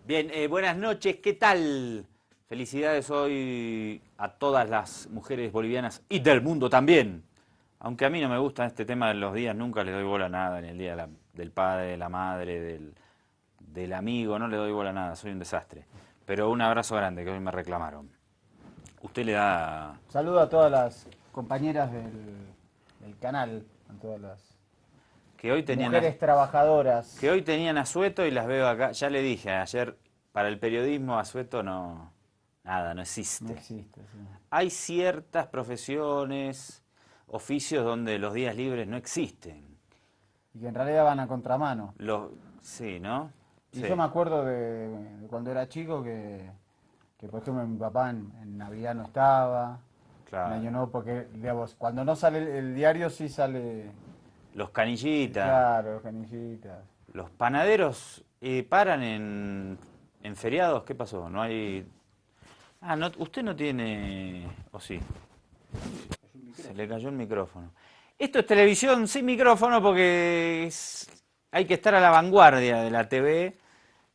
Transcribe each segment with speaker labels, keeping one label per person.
Speaker 1: Bien, buenas noches, ¿qué tal? Felicidades hoy a todas las mujeres bolivianas y del mundo también. Aunque a mí no me gusta este tema de los días, nunca le doy bola a nada, ni el día del padre, de la madre, del amigo, no le doy bola a nada, soy un desastre. Pero un abrazo grande, que hoy me reclamaron. Usted le da...
Speaker 2: Saludo a todas las compañeras del canal, a todas las
Speaker 1: Que hoy tenían
Speaker 2: mujeres trabajadoras.
Speaker 1: que hoy tenían asueto y las veo acá. Ya le dije ayer, para el periodismo asueto no... Nada, no
Speaker 2: No
Speaker 1: existe.
Speaker 2: existe, sí.
Speaker 1: Hay ciertas profesiones, oficios donde los días libres no existen.
Speaker 2: Y que en realidad van a contramano.
Speaker 1: Los, sí, ¿no?
Speaker 2: Y
Speaker 1: Sí,
Speaker 2: yo me acuerdo de cuando era chico que, por ejemplo, mi papá en Navidad no estaba, en
Speaker 1: claro.
Speaker 2: Año Nuevo, porque, digamos, cuando no sale el diario sí sale,
Speaker 1: Los canillitas,
Speaker 2: claro, canillitas.
Speaker 1: los panaderos paran en feriados. ¿Qué pasó? No hay... Ah, no, usted no tiene... ¿O sí? Se le cayó el micrófono. Esto es televisión sin micrófono porque hay que estar a la vanguardia de la TV.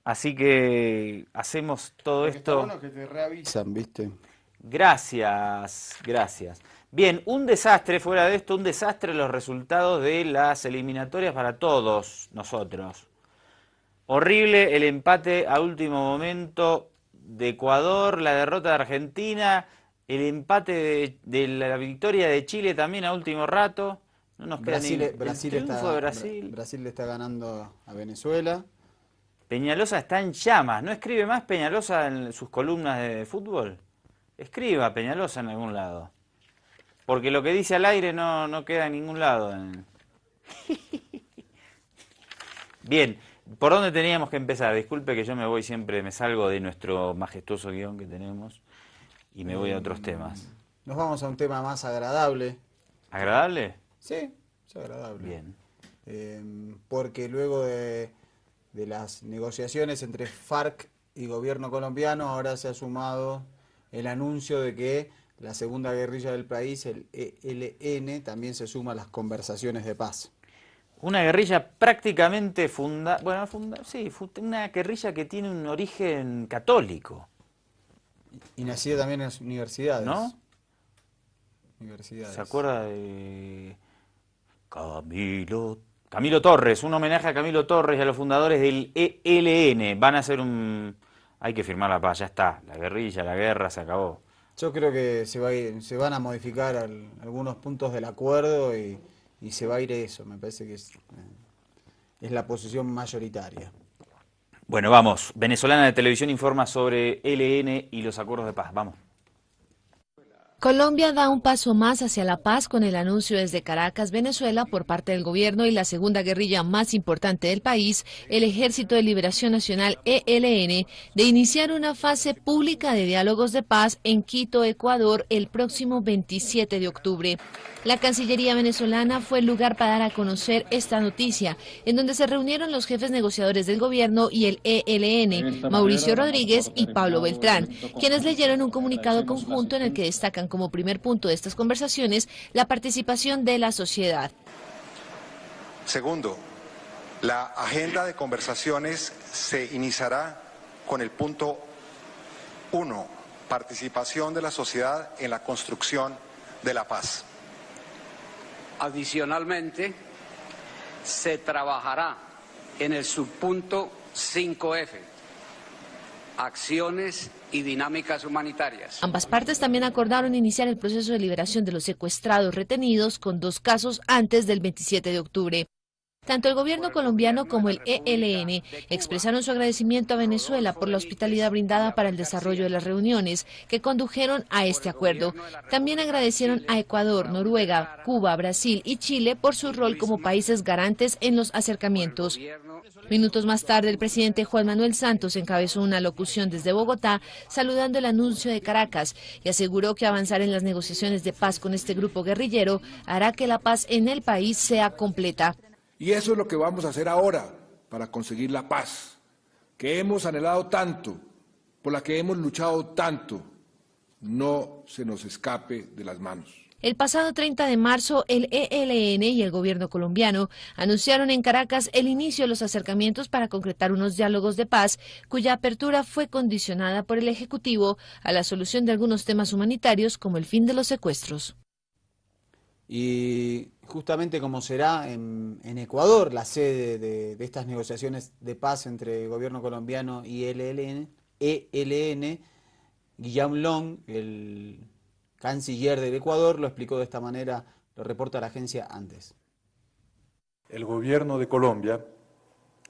Speaker 1: Así que hacemos todo
Speaker 2: Lo que está
Speaker 1: esto.
Speaker 2: bueno es que te reavisan, ¿viste?
Speaker 1: Gracias, gracias. Bien, un desastre, fuera de esto, un desastre los resultados de las eliminatorias para todos nosotros. Horrible el empate a último momento de Ecuador, la derrota de Argentina, el empate de la victoria de Chile también a último rato. No nos queda ni el triunfo de Brasil.
Speaker 2: Brasil le está ganando a Venezuela.
Speaker 1: Peñalosa está en llamas. ¿No escribe más Peñalosa en sus columnas de fútbol? Escriba Peñalosa en algún lado. Porque lo que dice al aire no queda en ningún lado. Bien, ¿por dónde teníamos que empezar? Disculpe que yo me voy siempre, me salgo de nuestro majestuoso guión que tenemos y me voy a otros temas.
Speaker 2: Nos vamos a un tema más agradable.
Speaker 1: ¿Agradable?
Speaker 2: Sí, es agradable.
Speaker 1: Bien.
Speaker 2: Porque luego de las negociaciones entre FARC y gobierno colombiano, ahora se ha sumado el anuncio de que la segunda guerrilla del país, el ELN, también se suma a las conversaciones de paz.
Speaker 1: Una guerrilla prácticamente sí, una guerrilla que tiene un origen católico,
Speaker 2: Y nacida también en las universidades.
Speaker 1: ¿no?
Speaker 2: Universidades.
Speaker 1: ¿Se acuerda de Camilo Torres? Un homenaje a Camilo Torres y a los fundadores del ELN. Van a hacer un... Hay que firmar la paz, ya está. La guerrilla, la guerra, se acabó.
Speaker 2: Yo creo que se van a modificar algunos puntos del acuerdo y se va a ir eso. Me parece que es la posición mayoritaria.
Speaker 1: Bueno, vamos. Venezolana de Televisión informa sobre ELN y los acuerdos de paz. Vamos.
Speaker 3: Colombia da un paso más hacia la paz con el anuncio desde Caracas, Venezuela, por parte del gobierno y la segunda guerrilla más importante del país, el Ejército de Liberación Nacional ELN, de iniciar una fase pública de diálogos de paz en Quito, Ecuador, el próximo 27 de octubre. La Cancillería venezolana fue el lugar para dar a conocer esta noticia, en donde se reunieron los jefes negociadores del gobierno y el ELN, Mauricio Rodríguez y Pablo Beltrán, quienes leyeron un comunicado conjunto en el que destacan como primer punto de estas conversaciones la participación de la sociedad.
Speaker 4: Segundo, la agenda de conversaciones se iniciará con el punto 1, participación de la sociedad en la construcción de la paz.
Speaker 5: Adicionalmente, se trabajará en el subpunto 5F, acciones y dinámicas humanitarias.
Speaker 3: Ambas partes también acordaron iniciar el proceso de liberación de los secuestrados retenidos con 2 casos antes del 27 de octubre. Tanto el gobierno colombiano como el ELN expresaron su agradecimiento a Venezuela por la hospitalidad brindada para el desarrollo de las reuniones que condujeron a este acuerdo. También agradecieron a Ecuador, Noruega, Cuba, Brasil y Chile por su rol como países garantes en los acercamientos. Minutos más tarde, el presidente Juan Manuel Santos encabezó una locución desde Bogotá saludando el anuncio de Caracas y aseguró que avanzar en las negociaciones de paz con este grupo guerrillero hará que la paz en el país sea completa.
Speaker 6: Y eso es lo que vamos a hacer ahora para conseguir la paz, que hemos anhelado tanto, por la que hemos luchado tanto, no se nos escape de las manos.
Speaker 3: El pasado 30 de marzo, el ELN y el gobierno colombiano anunciaron en Caracas el inicio de los acercamientos para concretar unos diálogos de paz, cuya apertura fue condicionada por el Ejecutivo a la solución de algunos temas humanitarios como el fin de los secuestros.
Speaker 2: Y justamente como será en Ecuador la sede de estas negociaciones de paz entre el gobierno colombiano y ELN, Guillaume Long, el canciller del Ecuador, lo explicó de esta manera, lo reporta la agencia Andes.
Speaker 7: El gobierno de Colombia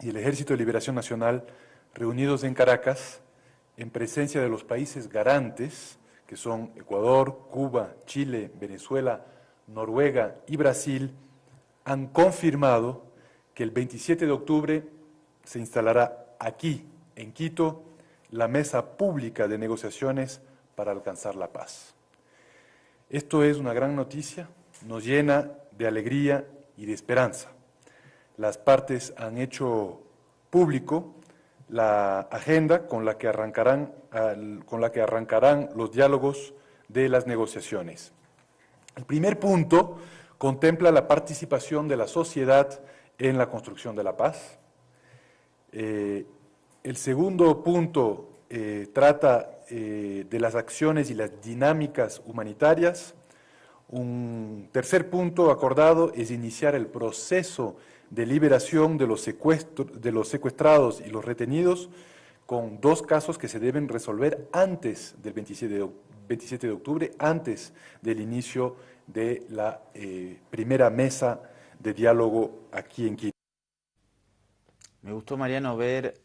Speaker 7: y el Ejército de Liberación Nacional, reunidos en Caracas, en presencia de los países garantes, que son Ecuador, Cuba, Chile, Venezuela, Noruega y Brasil, han confirmado que el 27 de octubre se instalará aquí, en Quito, la mesa pública de negociaciones para alcanzar la paz. Esto es una gran noticia, nos llena de alegría y de esperanza. Las partes han hecho público la agenda con la que arrancarán los diálogos de las negociaciones. El primer punto contempla la participación de la sociedad en la construcción de la paz. El segundo punto trata de las acciones y las dinámicas humanitarias. Un tercer punto acordado es iniciar el proceso de liberación de los secuestrados y los retenidos, con 2 casos que se deben resolver antes del 27 de octubre, antes del inicio de la primera mesa de diálogo aquí en Quito.
Speaker 1: Me gustó, Mariano, ver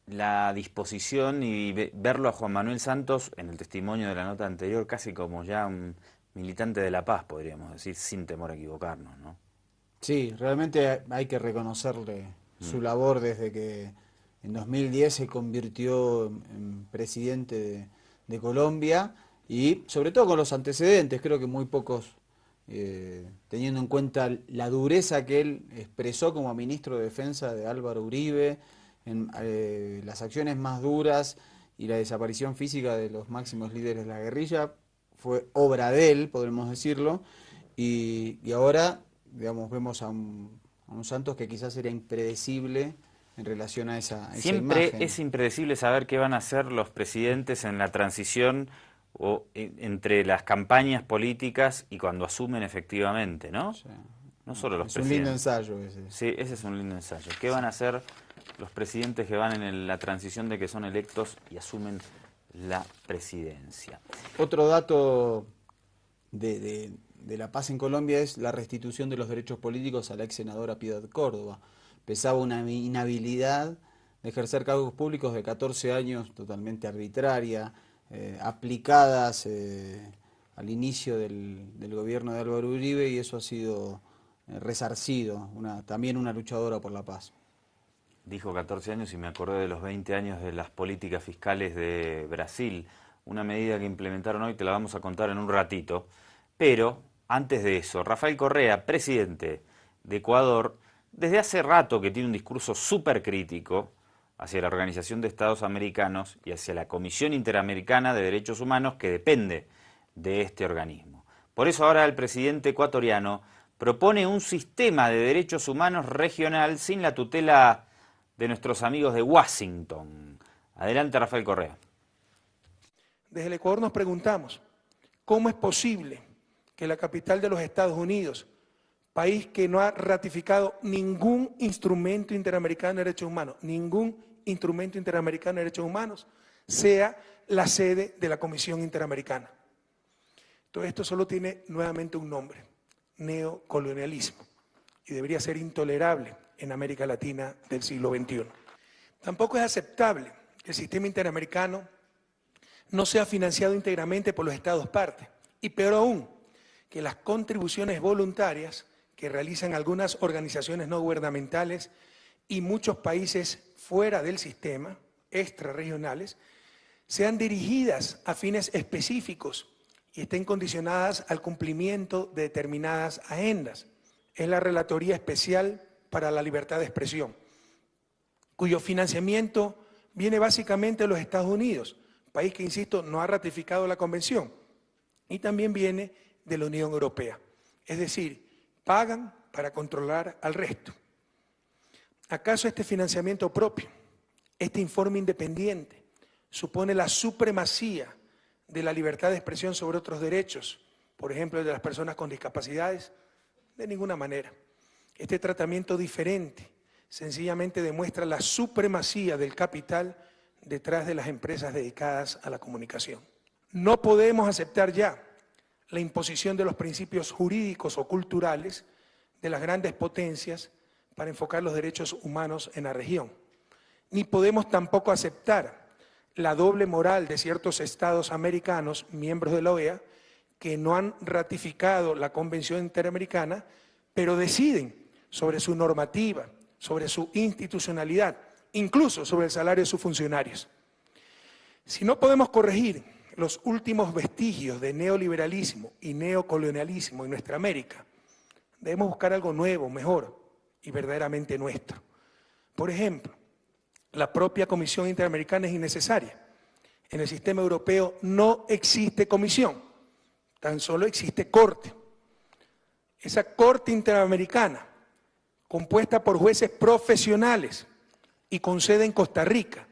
Speaker 1: la disposición y verlo a Juan Manuel Santos en el testimonio de la nota anterior, casi como ya un militante de la paz, podríamos decir, sin temor a equivocarnos, ¿no?
Speaker 2: Sí, realmente hay que reconocerle su labor desde que en 2010 se convirtió en presidente de Colombia y sobre todo con los antecedentes, creo que muy pocos, teniendo en cuenta la dureza que él expresó como ministro de Defensa de Álvaro Uribe, en las acciones más duras y la desaparición física de los máximos líderes de la guerrilla, fue obra de él, podemos decirlo, y ahora, digamos, vemos a un Santos que quizás era impredecible en relación a esa
Speaker 1: Siempre
Speaker 2: imagen.
Speaker 1: es impredecible saber qué van a hacer los presidentes en la transición o entre las campañas políticas y cuando asumen efectivamente, ¿no?
Speaker 2: Sí.
Speaker 1: No solo los
Speaker 2: Es un
Speaker 1: presidentes.
Speaker 2: lindo ensayo ese.
Speaker 1: Sí, ese es un lindo ensayo. ¿Qué van a hacer los presidentes que van en la transición de que son electos y asumen la presidencia?
Speaker 2: Otro dato de la paz en Colombia es la restitución de los derechos políticos a la ex senadora Piedad Córdoba. Pesaba una inhabilidad de ejercer cargos públicos de 14 años totalmente arbitraria, aplicadas al inicio del gobierno de Álvaro Uribe, y eso ha sido resarcido, también una luchadora por la paz.
Speaker 1: Dijo 14 años y me acordé de los 20 años de las políticas fiscales de Brasil, una medida que implementaron hoy, te la vamos a contar en un ratito, pero antes de eso, Rafael Correa, presidente de Ecuador, desde hace rato que tiene un discurso súper crítico hacia la Organización de Estados Americanos y hacia la Comisión Interamericana de Derechos Humanos que depende de este organismo. Por eso ahora el presidente ecuatoriano propone un sistema de derechos humanos regional sin la tutela de nuestros amigos de Washington. Adelante, Rafael Correa.
Speaker 8: Desde el Ecuador nos preguntamos, ¿cómo es posible que la capital de los Estados Unidos, país que no ha ratificado ningún instrumento interamericano de derechos humanos, sea la sede de la Comisión Interamericana? Todo esto solo tiene nuevamente un nombre: neocolonialismo, y debería ser intolerable en América Latina del siglo XXI. Tampoco es aceptable que el sistema interamericano no sea financiado íntegramente por los Estados partes, y peor aún, que las contribuciones voluntarias que realizan algunas organizaciones no gubernamentales y muchos países fuera del sistema, extrarregionales, sean dirigidas a fines específicos y estén condicionadas al cumplimiento de determinadas agendas. Es la Relatoría Especial para la Libertad de Expresión, cuyo financiamiento viene básicamente de los Estados Unidos, país que, insisto, no ha ratificado la convención, y también viene de la Unión Europea. Es decir, pagan para controlar al resto. ¿Acaso este financiamiento propio, este informe independiente, supone la supremacía de la libertad de expresión sobre otros derechos, por ejemplo, el de las personas con discapacidades? De ninguna manera. Este tratamiento diferente sencillamente demuestra la supremacía del capital detrás de las empresas dedicadas a la comunicación. No podemos aceptar ya la imposición de los principios jurídicos o culturales de las grandes potencias para enfocar los derechos humanos en la región. Ni podemos tampoco aceptar la doble moral de ciertos estados americanos, miembros de la OEA, que no han ratificado la Convención Interamericana, pero deciden sobre su normativa, sobre su institucionalidad, incluso sobre el salario de sus funcionarios. Si no podemos corregir los últimos vestigios de neoliberalismo y neocolonialismo en nuestra América, debemos buscar algo nuevo, mejor y verdaderamente nuestro. Por ejemplo, la propia Comisión Interamericana es innecesaria. En el sistema europeo no existe comisión, tan solo existe corte. Esa Corte Interamericana, compuesta por jueces profesionales y con sede en Costa Rica,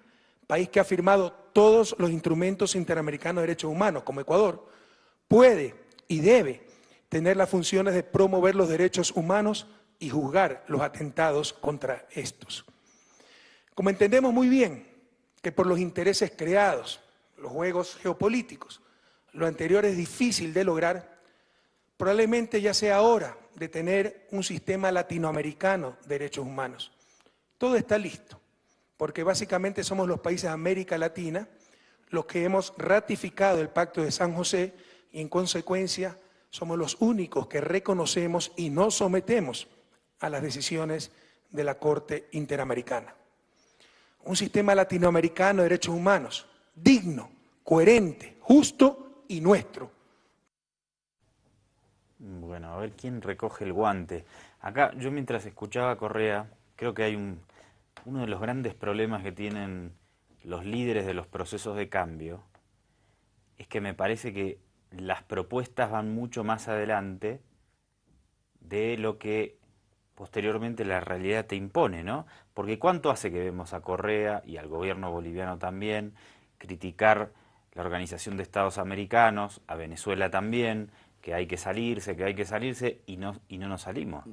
Speaker 8: país que ha firmado todos los instrumentos interamericanos de derechos humanos, como Ecuador, puede y debe tener las funciones de promover los derechos humanos y juzgar los atentados contra estos. Como entendemos muy bien que por los intereses creados, los juegos geopolíticos, lo anterior es difícil de lograr, probablemente ya sea hora de tener un sistema latinoamericano de derechos humanos. Todo está listo, porque básicamente somos los países de América Latina los que hemos ratificado el Pacto de San José y en consecuencia somos los únicos que reconocemos y nos sometemos a las decisiones de la Corte Interamericana. Un sistema latinoamericano de derechos humanos, digno, coherente, justo y nuestro.
Speaker 1: Bueno, a ver quién recoge el guante. Acá, yo mientras escuchaba a Correa, creo que hay uno de los grandes problemas que tienen los líderes de los procesos de cambio, es que me parece que las propuestas van mucho más adelante de lo que posteriormente la realidad te impone, ¿no? Porque ¿cuánto hace que vemos a Correa y al gobierno boliviano también criticar la Organización de Estados Americanos, a Venezuela también, que hay que salirse, y no nos salimos?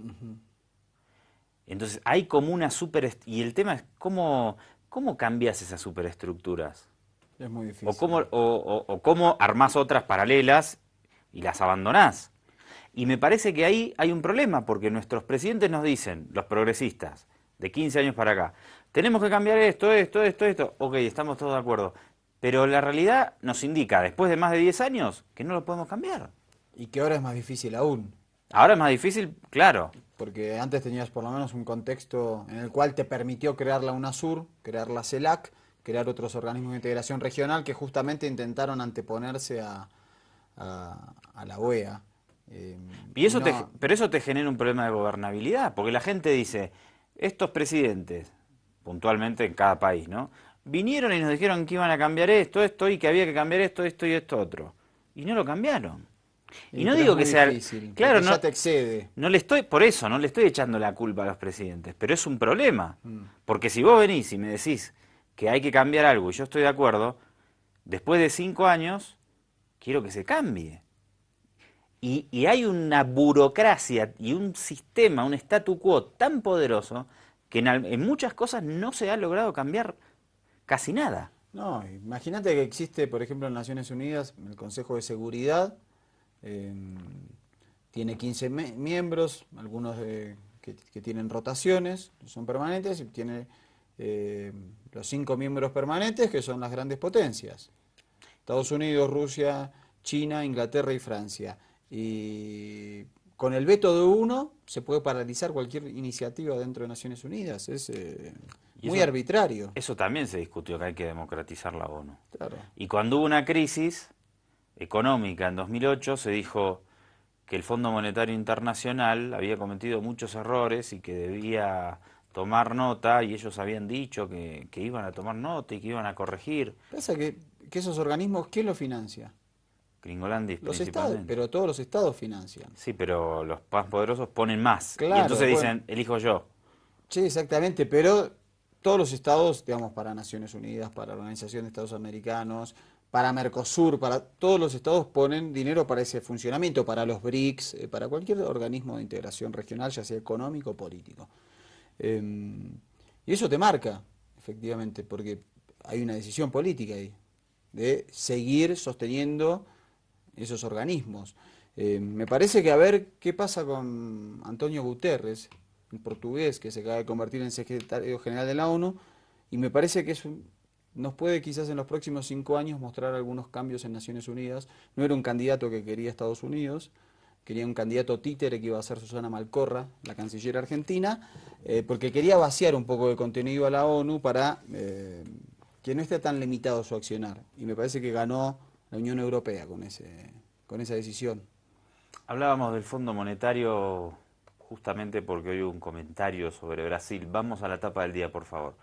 Speaker 1: Entonces hay como una y el tema es cómo cambias esas superestructuras.
Speaker 2: Es muy difícil.
Speaker 1: O cómo armás otras paralelas y las abandonás. Y me parece que ahí hay un problema, porque nuestros presidentes nos dicen, los progresistas, de 15 años para acá, tenemos que cambiar esto. Ok, estamos todos de acuerdo. Pero la realidad nos indica, después de más de 10 años, que no lo podemos cambiar.
Speaker 2: Y que ahora es más difícil aún.
Speaker 1: Ahora es más difícil, claro.
Speaker 2: Porque antes tenías por lo menos un contexto en el cual te permitió crear la UNASUR, crear la CELAC, crear otros organismos de integración regional que justamente intentaron anteponerse a la OEA.
Speaker 1: Y eso pero eso te genera un problema de gobernabilidad, porque la gente dice, estos presidentes, puntualmente en cada país, ¿no? Vinieron y nos dijeron que iban a cambiar esto, y que había que cambiar esto y esto otro. Y no lo cambiaron. Y no digo que sea
Speaker 2: difícil,
Speaker 1: claro,
Speaker 2: ya te excede.
Speaker 1: Por eso no le estoy echando la culpa a los presidentes, pero es un problema. Porque si vos venís y me decís que hay que cambiar algo y yo estoy de acuerdo, después de 5 años quiero que se cambie. Y hay una burocracia y un sistema, un statu quo tan poderoso que en muchas cosas no se ha logrado cambiar casi nada.
Speaker 2: No, imagínate que existe, por ejemplo, en Naciones Unidas, el Consejo de Seguridad, tiene 15 miembros, algunos que tienen rotaciones, son permanentes, y tiene los 5 miembros permanentes, que son las grandes potencias. Estados Unidos, Rusia, China, Inglaterra y Francia. Y con el veto de uno se puede paralizar cualquier iniciativa dentro de Naciones Unidas. Es muy arbitrario.
Speaker 1: Eso también se discutió, que hay que democratizar la ONU.
Speaker 2: Claro.
Speaker 1: Y cuando hubo una crisis económica en 2008, se dijo que el Fondo Monetario Internacional había cometido muchos errores y que debía tomar nota, y ellos habían dicho que iban a tomar nota y que iban a corregir.
Speaker 2: Pasa que esos organismos, ¿quién los financia?
Speaker 1: Gringolandis
Speaker 2: Los
Speaker 1: principalmente.
Speaker 2: estados, pero todos los estados financian.
Speaker 1: Sí, pero los más poderosos ponen más.
Speaker 2: Claro,
Speaker 1: y entonces
Speaker 2: bueno.
Speaker 1: dicen, elijo yo.
Speaker 2: Sí, exactamente, pero todos los estados, digamos, para Naciones Unidas, para la Organización de Estados Americanos, para Mercosur, para todos los estados ponen dinero para ese funcionamiento, para los BRICS, para cualquier organismo de integración regional, ya sea económico o político. Y eso te marca, efectivamente, porque hay una decisión política ahí, de seguir sosteniendo esos organismos. Me parece que a ver qué pasa con Antonio Guterres, el portugués, que se acaba de convertir en secretario general de la ONU, y me parece que nos puede quizás en los próximos 5 años mostrar algunos cambios en Naciones Unidas. No era un candidato que quería Estados Unidos, quería un candidato títere que iba a ser Susana Malcorra, la canciller argentina, porque quería vaciar un poco de contenido a la ONU para que no esté tan limitado su accionar. Y me parece que ganó la Unión Europea con esa decisión.
Speaker 1: Hablábamos del Fondo Monetario justamente porque hoy hubo un comentario sobre Brasil. Vamos a la tapa del día, por favor.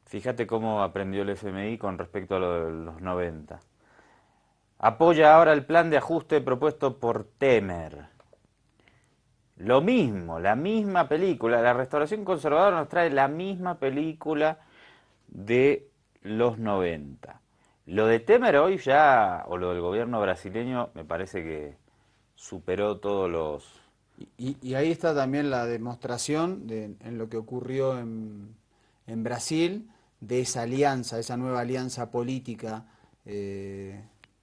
Speaker 1: Fíjate cómo aprendió el FMI con respecto a lo de los 90. Apoya ahora el plan de ajuste propuesto por Temer. Lo mismo, la misma película. La Restauración Conservadora nos trae la misma película de los 90. Lo de Temer hoy ya, o lo del gobierno brasileño, me parece que superó todos los...
Speaker 2: Y ahí está también la demostración en lo que ocurrió en Brasil, de esa alianza, esa nueva alianza política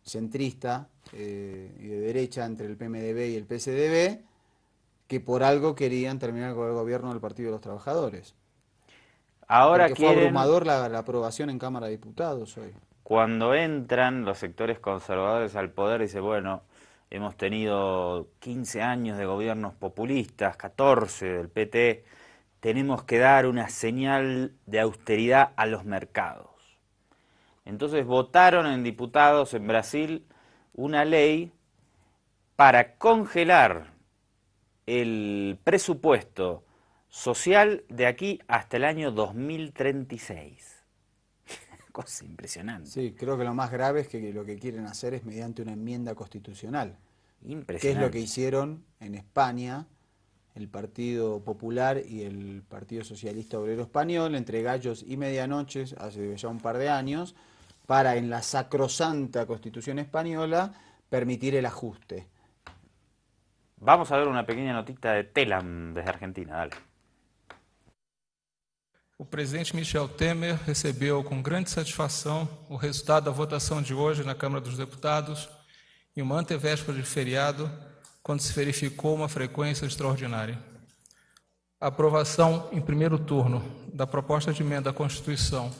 Speaker 2: centrista y de derecha entre el PMDB y el PSDB, que por algo querían terminar con el gobierno del Partido de los Trabajadores.
Speaker 1: Ahora
Speaker 2: porque fue
Speaker 1: quieren,
Speaker 2: abrumador la aprobación en Cámara de Diputados hoy.
Speaker 1: cuando entran los sectores conservadores al poder, dice, bueno, hemos tenido 15 años de gobiernos populistas, 14 del PT, tenemos que dar una señal de austeridad a los mercados. Entonces votaron en diputados en Brasil una ley para congelar el presupuesto social de aquí hasta el año 2036. Cosa impresionante.
Speaker 2: Sí, creo que lo más grave es que lo que quieren hacer es mediante una enmienda constitucional.
Speaker 1: Impresionante.
Speaker 2: Que es lo que hicieron en España el Partido Popular y el Partido Socialista Obrero Español, entre gallos y medianoches, hace ya un par de años, para en la sacrosanta Constitución española permitir el ajuste.
Speaker 1: Vamos a ver una pequeña notita de Telam desde Argentina, dale.
Speaker 9: O presidente Michel Temer recebeu com grande satisfação o resultado da votação de hoje na Câmara dos Deputados em uma antevéspera de feriado, quando se verificou uma frequência extraordinária. A aprovação em primeiro turno da proposta de emenda à Constituição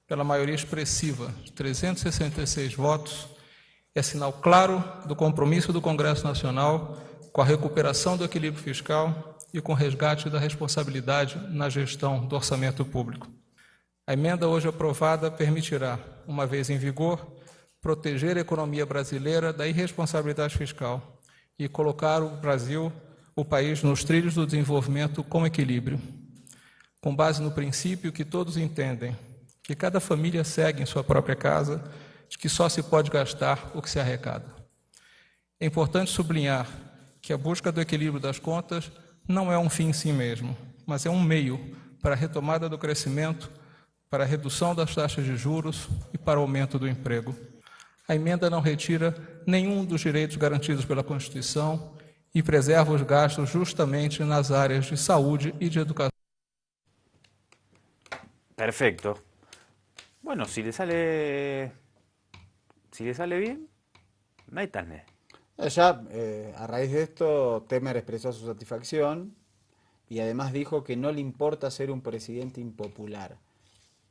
Speaker 9: pela maioria expressiva de 366 votos é sinal claro do compromisso do Congresso Nacional com a recuperação do equilíbrio fiscal e com o resgate da responsabilidade na gestão do orçamento público. A emenda hoje aprovada permitirá, uma vez em vigor, proteger a economia brasileira da irresponsabilidade fiscal e colocar o país nos trilhos do desenvolvimento com equilíbrio, com base no princípio que todos entendem, que cada família segue em sua própria casa, de que só se pode gastar o que se arrecada. É importante sublinhar que a busca do equilíbrio das contas não é um fim em si mesmo, mas é um meio para a retomada do crescimento, para a redução das taxas de juros e para o aumento do emprego. A emenda não retira nenhum dos direitos garantidos pela Constituição e preserva os gastos justamente nas áreas de saúde e de educação.
Speaker 1: Perfecto. Bueno, si le sale bien, métanle.
Speaker 2: Ya, a raíz de esto, Temer expresó su satisfacción y además dijo que no le importa ser un presidente impopular.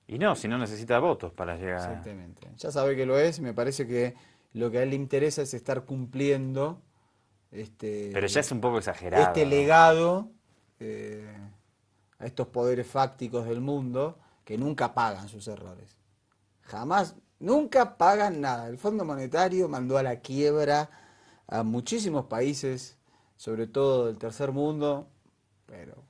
Speaker 1: Y no, si no necesita votos para llegar.
Speaker 2: Exactamente. Ya sabe que lo es, me parece que lo que a él le interesa es estar cumpliendo
Speaker 1: pero ya es un poco exagerado,
Speaker 2: este legado a estos poderes fácticos del mundo que nunca pagan sus errores. Jamás, nunca pagan nada. El Fondo Monetario mandó a la quiebra a muchísimos países sobre todo del tercer mundo, pero...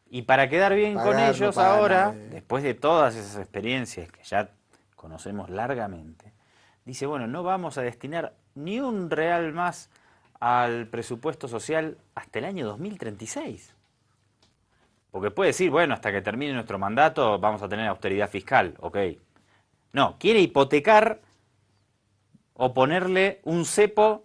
Speaker 1: Y para quedar bien con
Speaker 2: Pagar, no
Speaker 1: ellos
Speaker 2: pagar
Speaker 1: ahora,
Speaker 2: nadie.
Speaker 1: después de todas esas experiencias que ya conocemos largamente, dice, bueno, no vamos a destinar ni un real más al presupuesto social hasta el año 2036. Porque puede decir, bueno, hasta que termine nuestro mandato vamos a tener austeridad fiscal, ok. No, quiere hipotecar o ponerle un cepo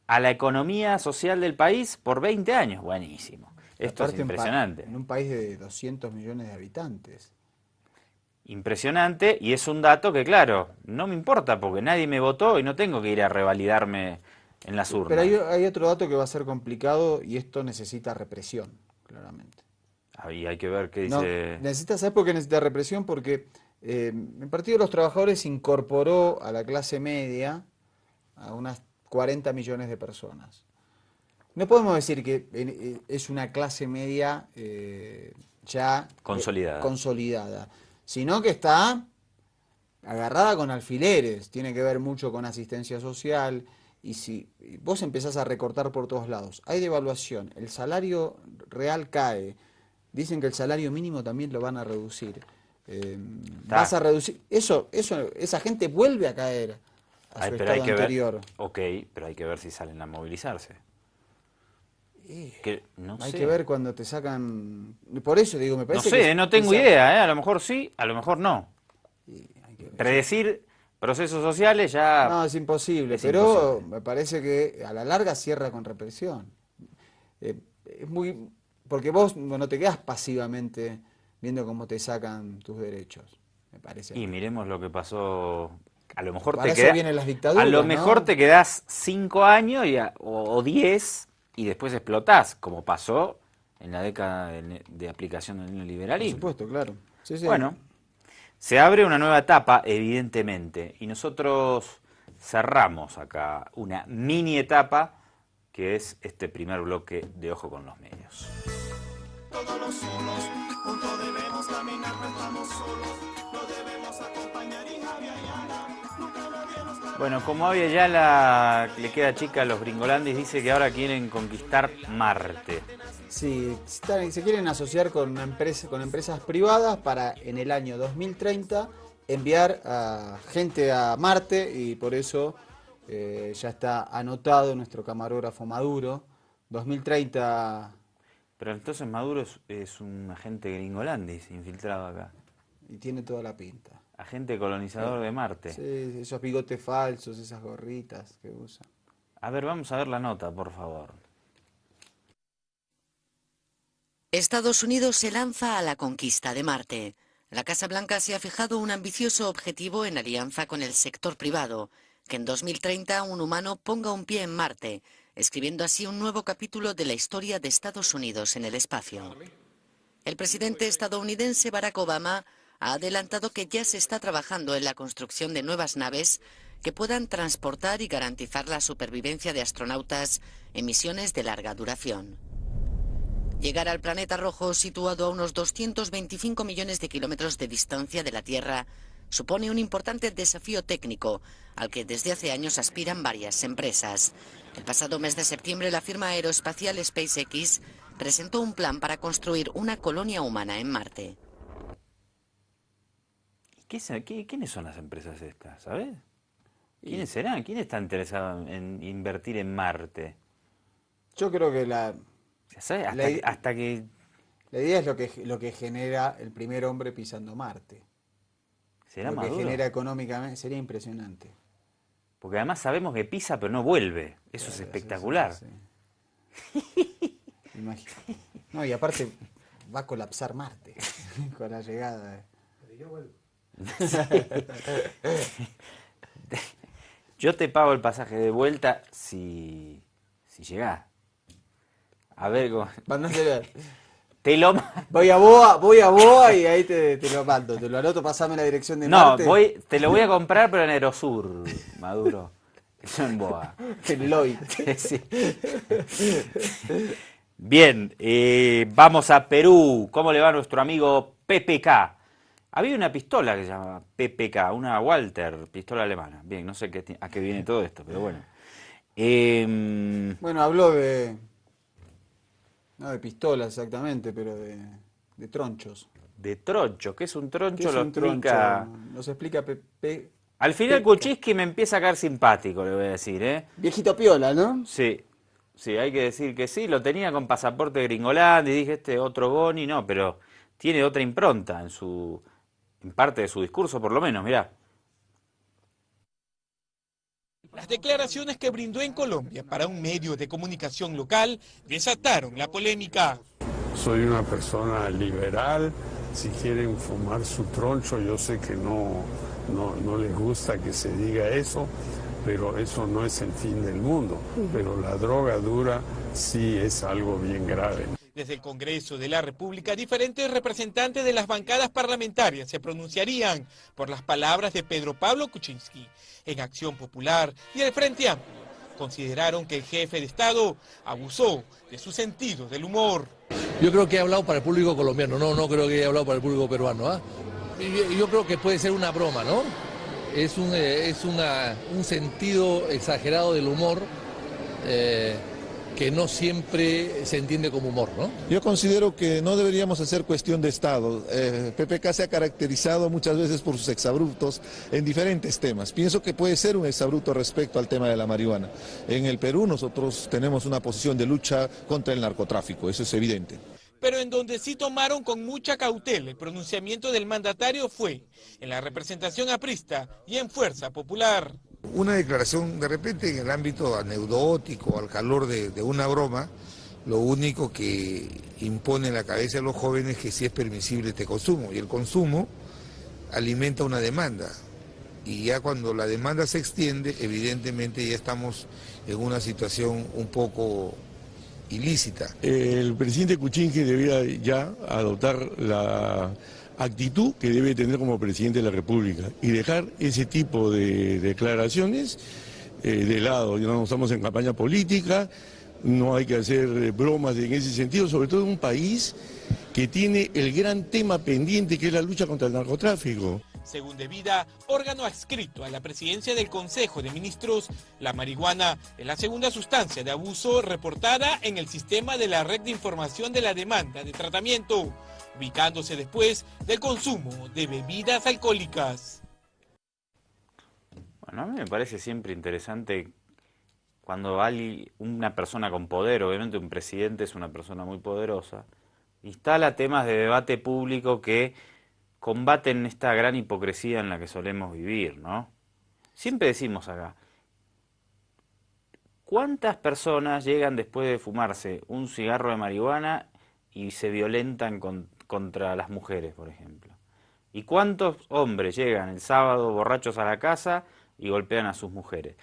Speaker 1: a la economía social del país por 20 años. Buenísimo. Esto es
Speaker 2: Aparte,
Speaker 1: impresionante.
Speaker 2: en un país de 200 millones de habitantes.
Speaker 1: Impresionante, y es un dato que, claro, no me importa porque nadie me votó y no tengo que ir a revalidarme en las urnas.
Speaker 2: Pero hay otro dato que va a ser complicado y esto necesita represión, claramente.
Speaker 1: Ahí hay que ver qué
Speaker 2: No,
Speaker 1: dice...
Speaker 2: ¿sabes por qué necesita represión? Porque el Partido de los Trabajadores incorporó a la clase media a unas 40 millones de personas. No podemos decir que es una clase media ya consolidada, sino que está agarrada con alfileres, tiene que ver mucho con asistencia social, y si vos empezás a recortar por todos lados, hay devaluación, el salario real cae, dicen que el salario mínimo también lo van a reducir, vas a reducir, esa gente vuelve a caer a su estado anterior.
Speaker 1: Ok, pero hay que ver si salen a movilizarse.
Speaker 2: Hay que ver cuando te sacan... Por eso digo, me parece
Speaker 1: que... No sé, no tengo idea, a lo mejor sí, a lo mejor no. Predecir procesos sociales ya...
Speaker 2: No, es imposible, pero me parece que a la larga cierra con represión. Es muy... Porque vos no te quedás pasivamente viendo cómo te sacan tus derechos, me parece.
Speaker 1: Y miremos lo que pasó... A lo mejor
Speaker 2: Para eso vienen las dictaduras,
Speaker 1: a lo mejor, ¿no? Te quedás 5 años o 10 y después explotás, como pasó en la década de aplicación del neoliberalismo.
Speaker 2: Por supuesto, claro. Sí, sí.
Speaker 1: Bueno, se abre una nueva etapa, evidentemente, y nosotros cerramos acá una mini etapa que es este primer bloque de Ojo con los Medios.
Speaker 10: Todos los solos, juntos debemos caminar, no estamos solos, no debemos acompañar y Javier Ayala.
Speaker 1: Bueno, como Javier Ayala le queda chica a los gringolandis, dice que ahora quieren conquistar Marte.
Speaker 2: Sí, se quieren asociar con empresas privadas para en el año 2030 enviar a gente a Marte, y por eso ya está anotado nuestro camarógrafo Maduro. 2030...
Speaker 1: Pero entonces Maduro es un agente gringolandis infiltrado acá.
Speaker 2: Y tiene toda la pinta.
Speaker 1: Agente colonizador de Marte.
Speaker 2: Sí, esos bigotes falsos, esas gorritas que usa.
Speaker 1: A ver, vamos a ver la nota, por favor.
Speaker 11: Estados Unidos se lanza a la conquista de Marte. La Casa Blanca se ha fijado un ambicioso objetivo en alianza con el sector privado, que en 2030 un humano ponga un pie en Marte, escribiendo así un nuevo capítulo de la historia de Estados Unidos en el espacio. El presidente estadounidense Barack Obama ha adelantado que ya se está trabajando en la construcción de nuevas naves que puedan transportar y garantizar la supervivencia de astronautas en misiones de larga duración. Llegar al planeta rojo, situado a unos 225 millones de kilómetros de distancia de la Tierra, supone un importante desafío técnico al que desde hace años aspiran varias empresas. El pasado mes de septiembre, la firma aeroespacial SpaceX presentó un plan para construir una colonia humana en Marte.
Speaker 1: ¿Quiénes son las empresas estas, sabes? ¿Quiénes serán? ¿Quién está interesado en invertir en Marte?
Speaker 2: Yo creo que
Speaker 1: hasta que
Speaker 2: la idea es lo que genera el primer hombre pisando Marte.
Speaker 1: ¿Será
Speaker 2: lo
Speaker 1: Maduro?
Speaker 2: Que genera económicamente sería impresionante.
Speaker 1: Porque además sabemos que pisa pero no vuelve. Eso es espectacular.
Speaker 2: Sí. No, y aparte va a colapsar Marte con la llegada. Pero yo vuelvo.
Speaker 1: Yo te pago el pasaje de vuelta si llegás. A ver cómo... Te lo...
Speaker 2: voy a Boa y ahí te lo mando. Te lo anoto, pasame la dirección de Marte.
Speaker 1: No, te lo voy a comprar pero en Aerosur, Maduro. Eso en Boa.
Speaker 2: En Lloyd.
Speaker 1: Sí. Bien, vamos a Perú. ¿Cómo le va a nuestro amigo PPK? Había una pistola que se llama PPK, una Walter, pistola alemana. Bien, no sé a qué viene todo esto, pero bueno.
Speaker 2: Bueno, habló de No de pistolas exactamente, pero de tronchos.
Speaker 1: De troncho, ¿qué es un troncho?
Speaker 2: ¿Qué es
Speaker 1: Lo
Speaker 2: un
Speaker 1: explica...
Speaker 2: troncho? Nos explica Pepe.
Speaker 1: Al final Kuczynski me empieza a caer simpático, le voy a decir, ¿eh?
Speaker 2: Viejito piola, ¿no?
Speaker 1: Sí, sí, hay que decir que sí. Lo tenía con pasaporte gringolandia y dije, este otro Boni, no, pero tiene otra impronta en parte de su discurso, por lo menos, mirá.
Speaker 12: Las declaraciones que brindó en Colombia para un medio de comunicación local desataron la polémica.
Speaker 13: Soy una persona liberal, si quieren fumar su troncho, yo sé que no les gusta que se diga eso, pero eso no es el fin del mundo. Pero la droga dura sí es algo bien grave.
Speaker 12: Desde el Congreso de la República, diferentes representantes de las bancadas parlamentarias se pronunciarían por las palabras de Pedro Pablo Kuczynski. En Acción Popular y el Frente Amplio consideraron que el jefe de Estado abusó de su sentido del humor.
Speaker 14: Yo creo que he hablado para el público colombiano, no creo que haya hablado para el público peruano. Yo creo que puede ser una broma, ¿no? Es un sentido exagerado del humor que no siempre se entiende como humor, ¿no?
Speaker 15: Yo considero que no deberíamos hacer cuestión de Estado. PPK se ha caracterizado muchas veces por sus exabruptos en diferentes temas. Pienso que puede ser un exabrupto respecto al tema de la marihuana. En el Perú nosotros tenemos una posición de lucha contra el narcotráfico, eso es evidente.
Speaker 12: Pero en donde sí tomaron con mucha cautela el pronunciamiento del mandatario fue en la representación aprista y en Fuerza Popular.
Speaker 16: Una declaración de repente en el ámbito anecdótico, al calor de una broma, lo único que impone en la cabeza de los jóvenes es que sí es permisible este consumo, y el consumo alimenta una demanda, y ya cuando la demanda se extiende, evidentemente ya estamos en una situación un poco ilícita.
Speaker 17: El presidente Kuczynski debería ya adoptar la actitud que debe tener como presidente de la República y dejar ese tipo de declaraciones de lado. No estamos en campaña política, no hay que hacer bromas en ese sentido, sobre todo en un país que tiene el gran tema pendiente que es la lucha contra el narcotráfico.
Speaker 12: Según Devida, órgano adscrito a la presidencia del Consejo de Ministros, la marihuana es la segunda sustancia de abuso reportada en el sistema de la Red de Información de la Demanda de Tratamiento, ubicándose después del consumo de bebidas alcohólicas.
Speaker 1: Bueno, a mí me parece siempre interesante cuando hay una persona con poder, obviamente un presidente es una persona muy poderosa, instala temas de debate público que combaten esta gran hipocresía en la que solemos vivir, ¿no? Siempre decimos acá, ¿cuántas personas llegan después de fumarse un cigarro de marihuana y se violentan contra las mujeres, por ejemplo? ¿Y cuántos hombres llegan el sábado borrachos a la casa y golpean a sus mujeres?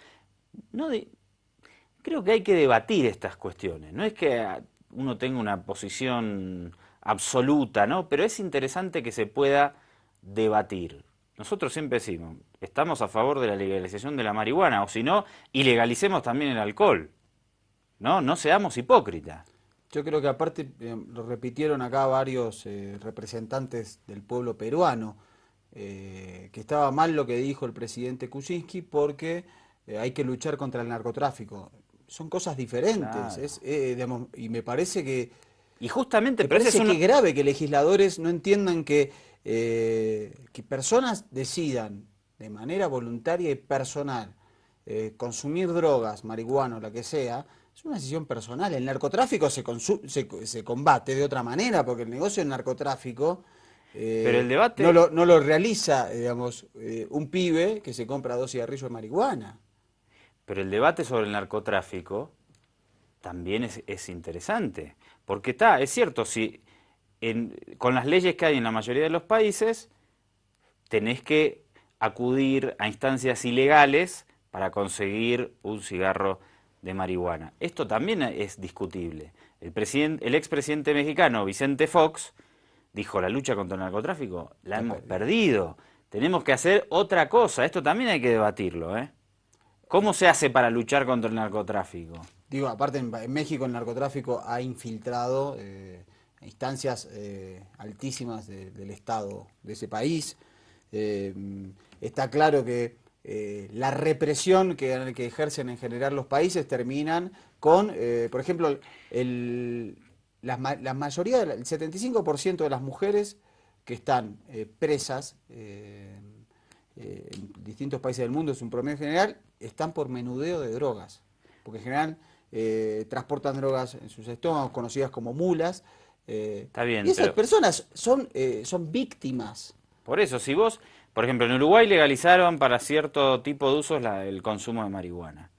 Speaker 1: Creo que hay que debatir estas cuestiones, no es que uno tenga una posición absoluta, ¿no? Pero es interesante que se pueda debatir. Nosotros siempre decimos, estamos a favor de la legalización de la marihuana, o si no, ilegalicemos también el alcohol. No seamos hipócritas.
Speaker 2: Yo creo que aparte lo repitieron acá varios representantes del pueblo peruano, que estaba mal lo que dijo el presidente Kuczynski porque hay que luchar contra el narcotráfico. Son cosas diferentes,
Speaker 1: Claro.
Speaker 2: y me parece que...
Speaker 1: Y justamente,
Speaker 2: me parece
Speaker 1: eso
Speaker 2: que es grave que legisladores no entiendan que personas decidan de manera voluntaria y personal consumir drogas, marihuana o la que sea, es una decisión personal. El narcotráfico se combate de otra manera, porque el negocio del narcotráfico
Speaker 1: Pero el debate...
Speaker 2: no lo realiza, digamos, un pibe que se compra 2 cigarrillos de marihuana.
Speaker 1: Pero el debate sobre el narcotráfico también es interesante, porque es cierto, si con las leyes que hay en la mayoría de los países, tenés que acudir a instancias ilegales para conseguir un cigarro de marihuana. Esto también es discutible. El expresidente mexicano Vicente Fox dijo, la lucha contra el narcotráfico la hemos perdido, tenemos que hacer otra cosa. Esto también hay que debatirlo, ¿eh? ¿Cómo se hace para luchar contra el narcotráfico?
Speaker 2: Digo, aparte en México el narcotráfico ha infiltrado instancias altísimas del Estado de ese país. Está claro que la represión que ejercen en general los países terminan con, por ejemplo, el la mayoría, el 75% de las mujeres que están presas en distintos países del mundo, es un promedio general, están por menudeo de drogas. Porque en general transportan drogas en sus estómagos, conocidas como mulas.
Speaker 1: Está bien,
Speaker 2: y esas
Speaker 1: pero
Speaker 2: personas son víctimas.
Speaker 1: por eso, si vos, por ejemplo, en Uruguay legalizaron para cierto tipo de usos el consumo de marihuana.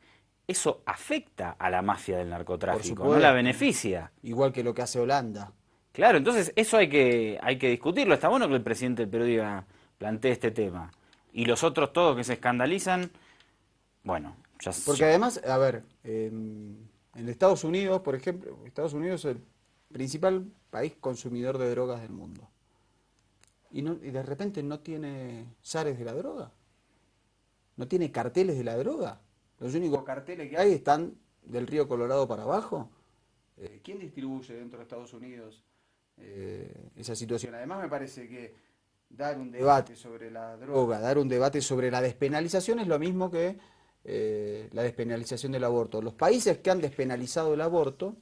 Speaker 1: Eso afecta a la mafia del narcotráfico, no la beneficia.
Speaker 2: Igual que lo que hace Holanda.
Speaker 1: Claro, entonces eso hay que discutirlo. Está bueno que el presidente del Perú plantee este tema. Y los otros todos que se escandalizan, bueno, ya...
Speaker 2: Porque además, a ver, en Estados Unidos, por ejemplo, Estados Unidos es el principal país consumidor de drogas del mundo. Y de repente no tiene zares de la droga. No tiene carteles de la droga. Los únicos carteles que hay están del río Colorado para abajo. ¿Quién distribuye dentro de Estados Unidos esa situación? Además me parece que dar un debate sobre la droga, dar un debate sobre la despenalización es lo mismo que la despenalización del aborto. Los países que han despenalizado el aborto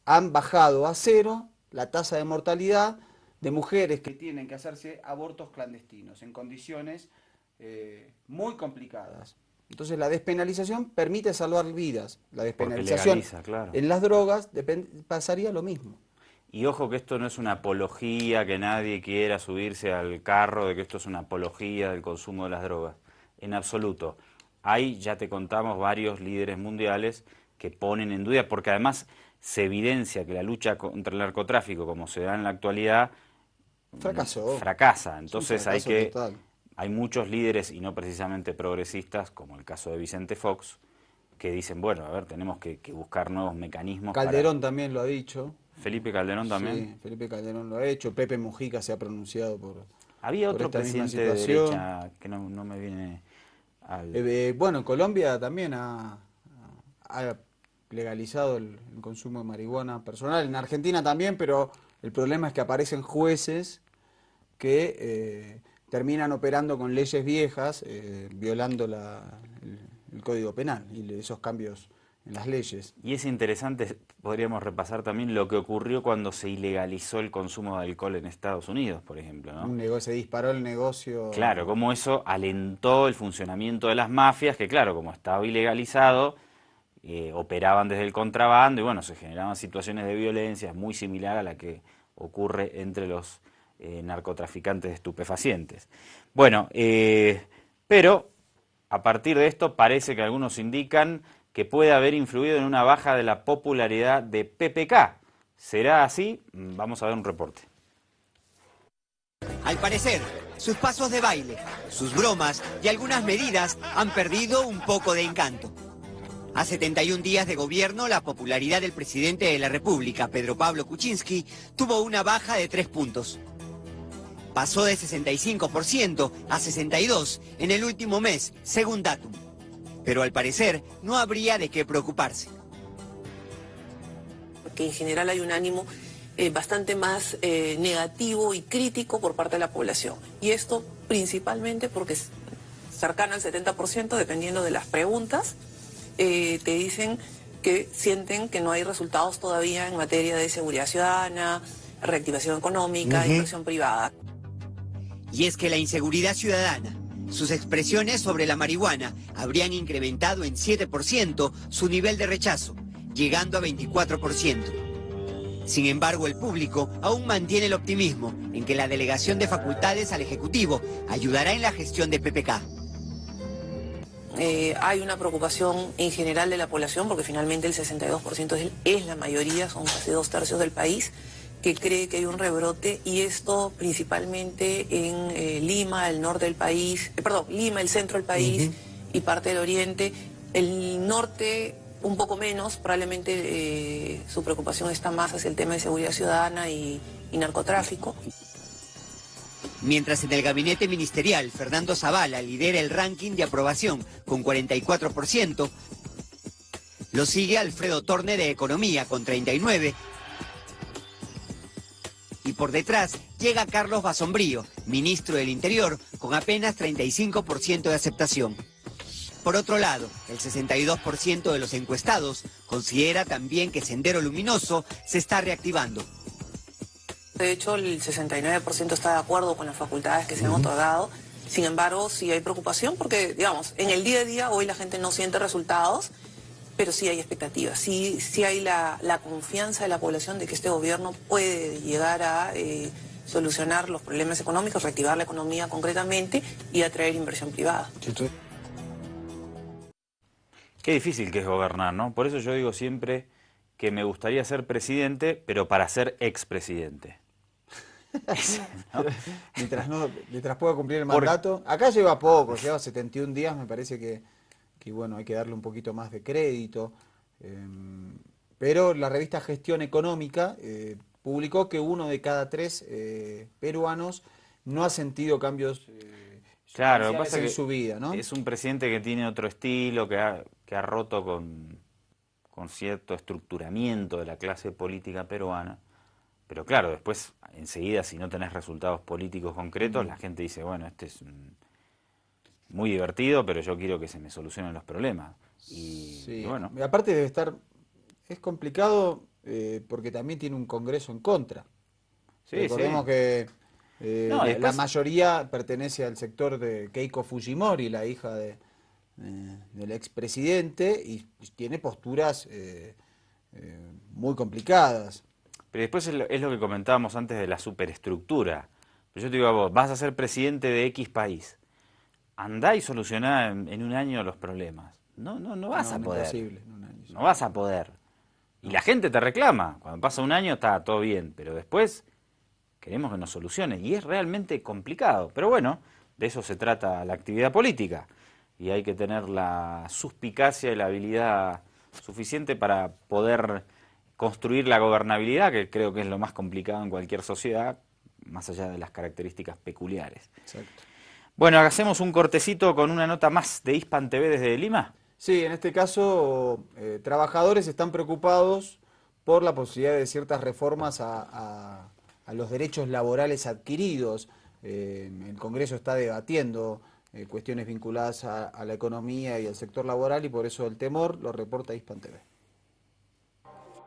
Speaker 2: han bajado a cero la tasa de mortalidad de mujeres que tienen que hacerse abortos clandestinos en condiciones muy complicadas. Entonces la despenalización permite salvar vidas. La despenalización
Speaker 1: legaliza, claro.
Speaker 2: En las drogas pasaría lo mismo.
Speaker 1: Y ojo que esto no es una apología, que nadie quiera subirse al carro de que esto es una apología del consumo de las drogas. En absoluto. Hay, ya te contamos, varios líderes mundiales que ponen en duda, porque además se evidencia que la lucha contra el narcotráfico, como se da en la actualidad, fracasa. Entonces hay muchos líderes, y no precisamente progresistas, como el caso de Vicente Fox, que dicen, bueno, a ver, tenemos que buscar nuevos mecanismos.
Speaker 2: Calderón también lo ha dicho.
Speaker 1: Felipe Calderón también.
Speaker 2: Sí, Felipe Calderón lo ha hecho. Pepe Mujica se ha pronunciado por...
Speaker 1: Había otro presidente de derecha que no me viene al...
Speaker 2: bueno, Colombia también ha legalizado el consumo de marihuana personal. En Argentina también, pero el problema es que aparecen jueces que terminan operando con leyes viejas, violando el Código Penal y esos cambios en las leyes.
Speaker 1: Y es interesante, podríamos repasar también lo que ocurrió cuando se ilegalizó el consumo de alcohol en Estados Unidos, por ejemplo, ¿no?
Speaker 2: Se disparó el negocio.
Speaker 1: Claro, cómo eso alentó el funcionamiento de las mafias, que claro, como estaba ilegalizado, operaban desde el contrabando y bueno, se generaban situaciones de violencia muy similar a la que ocurre entre los narcotraficantes de estupefacientes. Bueno, pero a partir de esto parece que algunos indican que puede haber influido en una baja de la popularidad de PPK. ¿Será así? Vamos a ver un reporte.
Speaker 18: Al parecer, sus pasos de baile, sus bromas y algunas medidas han perdido un poco de encanto. A 71 días de gobierno, la popularidad del presidente de la República, Pedro Pablo Kuczynski, tuvo una baja de 3 puntos. Pasó de 65% a 62% en el último mes, según Datum. Pero al parecer no habría de qué preocuparse.
Speaker 19: Porque en general hay un ánimo bastante más negativo y crítico por parte de la población. Y esto principalmente porque es cercano al 70%, dependiendo de las preguntas, te dicen que sienten que no hay resultados todavía en materia de seguridad ciudadana, reactivación económica, inversión privada.
Speaker 18: Y es que la inseguridad ciudadana, sus expresiones sobre la marihuana habrían incrementado en 7% su nivel de rechazo, llegando a 24%. Sin embargo, el público aún mantiene el optimismo en que la delegación de facultades al Ejecutivo ayudará en la gestión de PPK.
Speaker 19: Hay una preocupación en general de la población, porque finalmente el 62% es la mayoría, son casi 2/3 del país, que cree que hay un rebrote, y esto principalmente en Lima, el norte del país, Lima, el centro del país y parte del oriente. El norte un poco menos, probablemente su preocupación está más hacia el tema de seguridad ciudadana y narcotráfico.
Speaker 18: Mientras en el gabinete ministerial, Fernando Zavala lidera el ranking de aprobación con 44%, lo sigue Alfredo Torne de Economía con 39%, y por detrás llega Carlos Basombrío, ministro del Interior, con apenas 35% de aceptación. Por otro lado, el 62% de los encuestados considera también que Sendero Luminoso se está reactivando.
Speaker 19: De hecho, el 69% está de acuerdo con las facultades que se han otorgado. Sin embargo, sí hay preocupación porque, digamos, en el día a día hoy la gente no siente resultados, pero sí hay expectativas. Sí hay la confianza de la población de que este gobierno puede llegar a solucionar los problemas económicos, reactivar la economía concretamente y atraer inversión privada.
Speaker 1: Qué difícil que es gobernar, ¿no? Por eso yo digo siempre que me gustaría ser presidente, pero para ser expresidente.
Speaker 2: ¿No? Mientras pueda cumplir el mandato. Acá lleva poco, lleva 71 días, me parece que bueno, hay que darle un poquito más de crédito. Pero la revista Gestión Económica publicó que 1 de cada 3 peruanos no ha sentido cambios
Speaker 1: claro, lo que pasa
Speaker 2: en
Speaker 1: que
Speaker 2: su vida, ¿no?
Speaker 1: Es un presidente que tiene otro estilo, que ha roto con cierto estructuramiento de la clase política peruana. Pero claro, después, enseguida, si no tenés resultados políticos concretos, la gente dice, bueno, este es muy divertido, pero yo quiero que se me solucionen los problemas. Y bueno.
Speaker 2: Aparte debe estar, es complicado porque también tiene un Congreso en contra. Recordemos que la mayoría pertenece al sector de Keiko Fujimori, la hija del expresidente, y tiene posturas muy complicadas.
Speaker 1: Pero después es lo que comentábamos antes de la superestructura. Pero yo te digo a vos, vas a ser presidente de X país. Andá y solucioná en un año los problemas. No vas a poder.
Speaker 2: Imposible,
Speaker 1: no vas a poder. Y la gente te reclama. Cuando pasa un año está todo bien, pero después queremos que nos solucione. Y es realmente complicado. Pero bueno, de eso se trata la actividad política. Y hay que tener la suspicacia y la habilidad suficiente para poder construir la gobernabilidad, que creo que es lo más complicado en cualquier sociedad, más allá de las características peculiares.
Speaker 2: Exacto.
Speaker 1: Bueno, hacemos un cortecito con una nota más de Hispan TV desde Lima.
Speaker 2: Sí, en este caso, trabajadores están preocupados por la posibilidad de ciertas reformas a los derechos laborales adquiridos. El Congreso está debatiendo cuestiones vinculadas a la economía y al sector laboral, y por eso el temor lo reporta Hispan TV.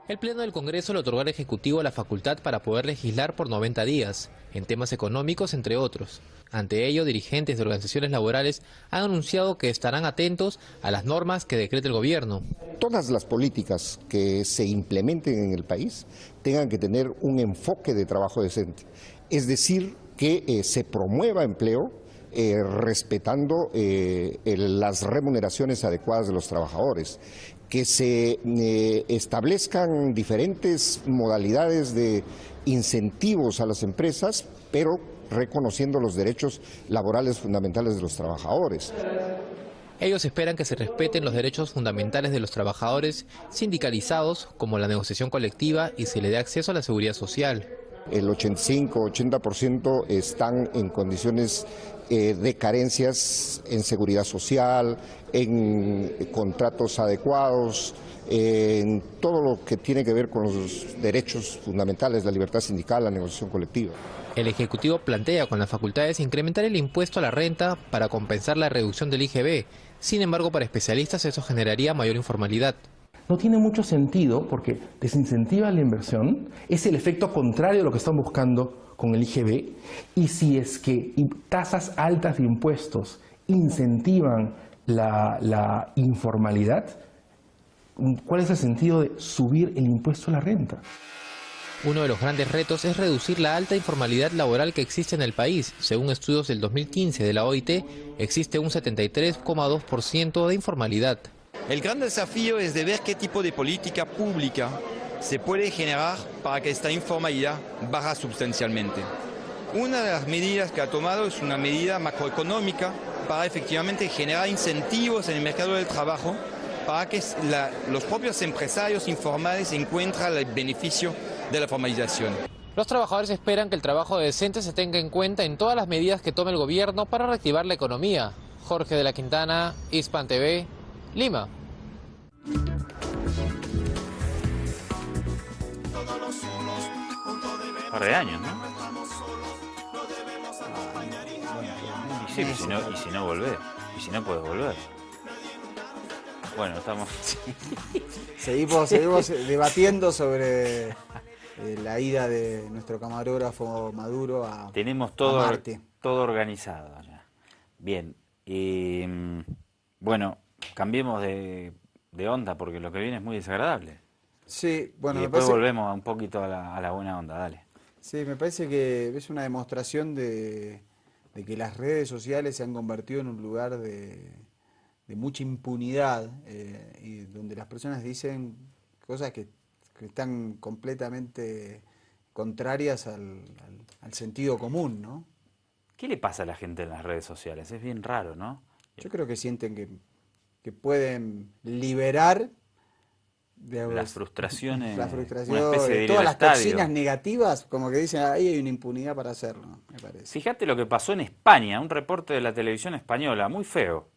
Speaker 20: El Pleno del Congreso le otorgó al Ejecutivo la facultad para poder legislar por 90 días, en temas económicos, entre otros. Ante ello, dirigentes de organizaciones laborales han anunciado que estarán atentos a las normas que decrete el gobierno.
Speaker 21: Todas las políticas que se implementen en el país tengan que tener un enfoque de trabajo decente. Es decir, que se promueva empleo respetando las remuneraciones adecuadas de los trabajadores, que se establezcan diferentes modalidades de incentivos a las empresas, pero reconociendo los derechos laborales fundamentales de los trabajadores.
Speaker 20: Ellos esperan que se respeten los derechos fundamentales de los trabajadores sindicalizados, como la negociación colectiva, y se le dé acceso a la seguridad social.
Speaker 21: El 85-80% están en condiciones de carencias en seguridad social, en contratos adecuados, en todo lo que tiene que ver con los derechos fundamentales, la libertad sindical, la negociación colectiva.
Speaker 20: El Ejecutivo plantea con las facultades incrementar el impuesto a la renta para compensar la reducción del IGB. Sin embargo, para especialistas eso generaría mayor informalidad.
Speaker 22: No tiene mucho sentido porque desincentiva la inversión, es el efecto contrario de lo que están buscando con el IGB, y si es que tasas altas de impuestos incentivan la informalidad, ¿cuál es el sentido de subir el impuesto a la renta?
Speaker 20: Uno de los grandes retos es reducir la alta informalidad laboral que existe en el país. Según estudios del 2015 de la OIT, existe un 73,2% de informalidad.
Speaker 23: El gran desafío es de ver qué tipo de política pública se puede generar para que esta informalidad baje sustancialmente. Una de las medidas que ha tomado es una medida macroeconómica para efectivamente generar incentivos en el mercado del trabajo para que los propios empresarios informales encuentren el beneficio de la formalización.
Speaker 20: Los trabajadores esperan que el trabajo decente se tenga en cuenta en todas las medidas que tome el gobierno para reactivar la economía. Jorge de la Quintana, Hispan TV, Lima.
Speaker 1: Un par de años, ¿no? Y sí, y si no volvés, y si no puedes volver. Bueno, estamos...
Speaker 2: Seguimos debatiendo sobre la ida de nuestro camarógrafo Maduro a
Speaker 1: Tenemos
Speaker 2: a Marte.
Speaker 1: todo organizado ya. Bien, y bueno, cambiemos de onda porque lo que viene es muy desagradable.
Speaker 2: Sí, bueno,
Speaker 1: y
Speaker 2: me
Speaker 1: después
Speaker 2: parece,
Speaker 1: volvemos un poquito a la buena onda, dale.
Speaker 2: sí, me parece que es una demostración de que las redes sociales se han convertido en un lugar de mucha impunidad y donde las personas dicen cosas que están completamente contrarias al sentido común, ¿no?
Speaker 1: ¿Qué le pasa a la gente en las redes sociales? Es bien raro, ¿no?
Speaker 2: Yo creo que sienten que pueden liberar
Speaker 1: las frustraciones,
Speaker 2: una especie
Speaker 1: de
Speaker 2: todas las
Speaker 1: estadio.
Speaker 2: toxinas negativas, como que dicen, ahí hay una impunidad para hacerlo, me parece.
Speaker 1: Fíjate lo que pasó en España, un reporte de la televisión española, muy feo.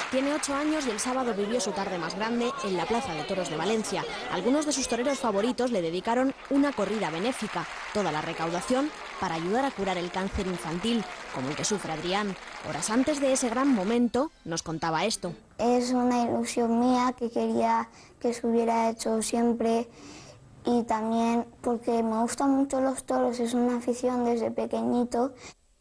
Speaker 4: Tiene 8 años y el sábado vivió su tarde más grande en la Plaza de Toros de Valencia. Algunos de sus toreros favoritos le dedicaron una corrida benéfica, toda la recaudación para ayudar a curar el cáncer infantil, como el que sufre Adrián. Horas antes de ese gran momento, nos contaba esto.
Speaker 5: Es una ilusión mía que quería que se hubiera hecho siempre y también porque me gustan mucho los toros, es una afición desde pequeñito.